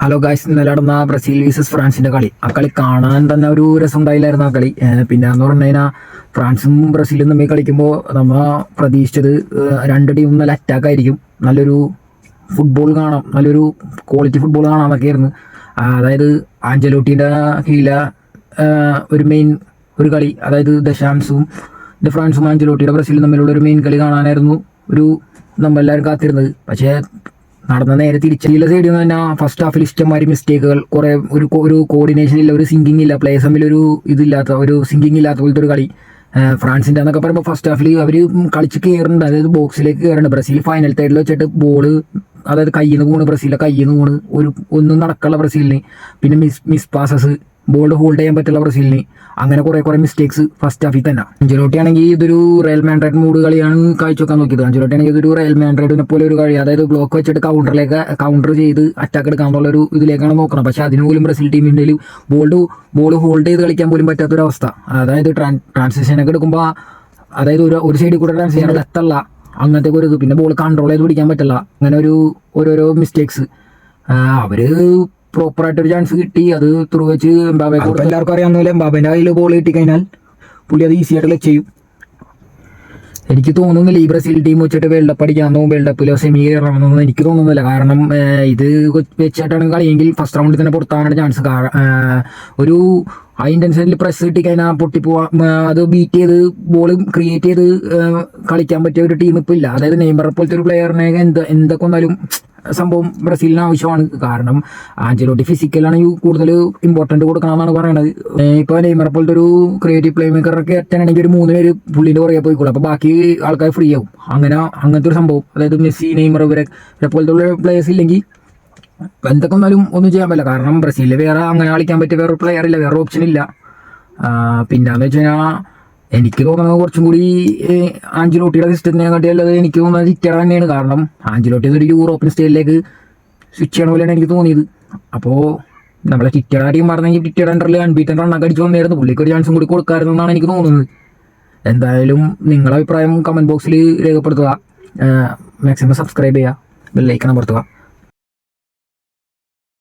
Hello guys, ഇന്നലെ നടന്ന Brazil versus ഫ്രാൻസിന്റെ കളി. ആ കളി കാണാൻ തന്നെ ഒരു രസം ഉണ്ടായില്ലായിരുന്നു ആ കളി. പിന്നെ എന്ന് പറഞ്ഞു കഴിഞ്ഞാൽ ഫ്രാൻസും ബ്രസീലും തമ്മിൽ കളിക്കുമ്പോൾ നമ്മൾ പ്രതീക്ഷിച്ചത് രണ്ട് ടീമും നല്ല അറ്റാക്ക് ആയിരിക്കും, നല്ലൊരു ഫുട്ബോൾ കാണാം, നല്ലൊരു ക്വാളിറ്റി ഫുട്ബോൾ കാണാമെന്നൊക്കെ ആയിരുന്നു. അതായത് ആഞ്ചലോട്ടീൻ്റെ കീഴിലെ ഒരു കളി, അതായത് ദശാംശവും ഫ്രാൻസും ആഞ്ചലോട്ടിയുടെ ബ്രസീലും തമ്മിലുള്ള ഒരു മെയിൻ കളി കാണാനായിരുന്നു നമ്മളെല്ലാവരും കാത്തിരുന്നത്. പക്ഷേ നടന്ന നേരെ തിരിച്ചുള്ള സൈഡിൽ നിന്ന് തന്നെ ഫസ്റ്റ് ഹാഫിൽ ഇഷ്ടംമാതിരി മിസ്റ്റേക്കുകൾ, കുറേ ഒരു കോർഡിനേഷൻ ഇല്ല, ഒരു സിങ്കിങ് ഇല്ല, പ്ലേയേഴ്സ് തമ്മിൽ ഒരു സിങ്കിങ് ഇല്ലാത്ത പോലത്തെ ഒരു കളി. ഫ്രാൻസിൻ്റെ എന്നൊക്കെ പറയുമ്പോൾ ഫസ്റ്റ് ഹാഫിൽ അവർ കളിച്ച് കയറുന്നുണ്ട്, അതായത് ബോക്സിലേക്ക് കയറുന്നുണ്ട്. ബ്രസീൽ ഫൈനൽ തേർഡിൽ വെച്ചിട്ട് ബോള്, അതായത് കയ്യിൽ നിന്ന് പോണ്, ബ്രസീലിൻ്റെ കയ്യിൽ നിന്ന് പോണ്, ഒന്നും നടക്കുള്ള ബ്രസീലിന്. പിന്നെ മിസ് പാസസ്, ബോൾ ഹോൾഡ് ചെയ്യാൻ പറ്റുള്ള ബ്രസീലിന്. അങ്ങനെ കുറേ മിസ്റ്റേക്സ് ഫസ്റ്റ് ഹാഫിൽ തന്നെ. അഞ്ചലോട്ടി ആണെങ്കിൽ ഇതൊരു റയൽ മാഡ്രിഡ് മൂഡ് കളിയാണ് കാഴ്ചവെക്കാൻ നോക്കിയത്. അഞ്ചലോട്ടി ആണെങ്കിൽ ഇതൊരു റയൽ മാഡ്രിഡിനെ പോലെ ഒരു കളി, അതായത് ബ്ലോക്ക് വെച്ചിട്ട് കൗണ്ടർ ചെയ്ത് അറ്റാക്ക് എടുക്കാനുള്ള ഒരു ഇതിലേക്കാണ് നോക്കണം. പക്ഷെ അതിന് പോലും ബ്രസീൽ ടീമിൻ്റെ ബോൾ ഹോൾഡ് ചെയ്ത് കളിക്കാൻ പോലും പറ്റാത്തൊരവസ്ഥ. അതായത് ട്രാൻസിഷനൊക്കെ എടുക്കുമ്പോൾ, അതായത് ഒരു സൈഡിൽ കൂടെ ട്രാൻസിഷൻ എത്തല്ല, അങ്ങനത്തെ ഒരു ഇത്. പിന്നെ ബോൾ കൺട്രോൾ ചെയ്ത് പിടിക്കാൻ പറ്റില്ല. അങ്ങനെ ഓരോരോ മിസ്റ്റേക്സ്. അവര് പ്രോപ്പറായിട്ടൊരു ചാൻസ് കിട്ടി, അത് ത്രൂ വെച്ച് എംബാബെ എല്ലാവർക്കും അറിയാവുന്ന പോലെ എംബാബേൻ്റെ കയ്യിൽ ബോൾ കിട്ടിക്കഴിഞ്ഞാൽ പുള്ളി അത് ഈസി ആയിട്ട് ചെയ്യും. എനിക്ക് തോന്നുന്നില്ല ഈ ബ്രസീൽ ടീം വെച്ചിട്ട് വേൾഡ് കപ്പ് അടിക്കാമെന്നോ വേൾഡ് കപ്പിലോ സെമി കയറണമെന്നൊന്നും എനിക്ക് തോന്നുന്നില്ല. കാരണം ഇത് വെച്ചിട്ടാണ് കളിയെങ്കിൽ ഫസ്റ്റ് റൗണ്ടിൽ തന്നെ പുറത്താകാനുള്ള ചാൻസ്. ഒരു ഹൈ ഇൻറ്റൻസിറ്റിയിൽ പ്രസ് കിട്ടിക്കഴിഞ്ഞാൽ അത് ബീറ്റ് ചെയ്ത് ബോൾ ക്രിയേറ്റ് ചെയ്ത് കളിക്കാൻ പറ്റിയ ഒരു ടീം ഇപ്പോൾ ഇല്ല. അതായത് നെയ്മർ പോലത്തെ ഒരു പ്ലെയറിനെ എന്തൊക്കെ വന്നാലും സംഭവം ബ്രസീലിന് ആവശ്യമാണ്. കാരണം ആഞ്ചലോട്ടി ഫിസിക്കലാണ് കൂടുതൽ ഇമ്പോർട്ടൻറ്റ് കൊടുക്കണമെന്നാണ് പറയണത്. ഇപ്പോൾ നെയ്മർ പോലത്തെ ഒരു ക്രിയേറ്റീവ് പ്ലേ മേക്കറൊക്കെ എത്താനാണെങ്കിൽ ഒരു 3 പേര് പുള്ളിൻ്റെ പുറകെ പോയിക്കൂടെ, അപ്പോൾ ബാക്കി ആൾക്കാർ ഫ്രീ ആവും. അങ്ങനത്തെ ഒരു സംഭവം. അതായത് മെസ്സി, നെയ്മർ ഇവരെ പോലത്തെ ഉള്ള പ്ലേയേഴ്സ് ഇല്ലെങ്കിൽ എന്തൊക്കെ വന്നാലും ഒന്നും ചെയ്യാൻ പറ്റില്ല. കാരണം ബ്രസീലിൽ വേറെ അങ്ങനെ കളിക്കാൻ പറ്റിയ വേറെ പ്ലെയർ ഇല്ല, വേറെ ഓപ്ഷൻ ഇല്ല. പിന്നെന്ന് വെച്ച് കഴിഞ്ഞാൽ എനിക്ക് തോന്നുന്നത് കുറച്ചും കൂടി ആഞ്ചലോട്ടിയുടെ സിസ്റ്റത്തിനെ കാട്ടിയല്ലത് എനിക്ക് തോന്നുന്നത് ചിറ്റട തന്നെയാണ്. കാരണം ആഞ്ചലോട്ടി ഒരു യൂറോപ്യൻ സ്റ്റൈലിലേക്ക് സ്വിച്ച് ചെയ്യണ പോലെയാണ് എനിക്ക് തോന്നിയത്. അപ്പോൾ നമ്മളെ ചിറ്റട ടീം പറഞ്ഞെങ്കിൽ ചിറ്റയുടെ അണ്ടറിൽ അൺബീറ്റൻ റണ്ണൊക്കെ അടിച്ച് വന്നായിരുന്നു, പുള്ളിക്ക് ഒരു ചാൻസും കൂടി കൊടുക്കാമായിരുന്നെന്നാണ് എനിക്ക് തോന്നുന്നത്. എന്തായാലും നിങ്ങളുടെ അഭിപ്രായം കമൻറ്റ് ബോക്സിൽ രേഖപ്പെടുത്തുക. മാക്സിമം സബ്സ്ക്രൈബ് ചെയ്യുക, ബെല്ലൈക്കൺ അമർത്തുക.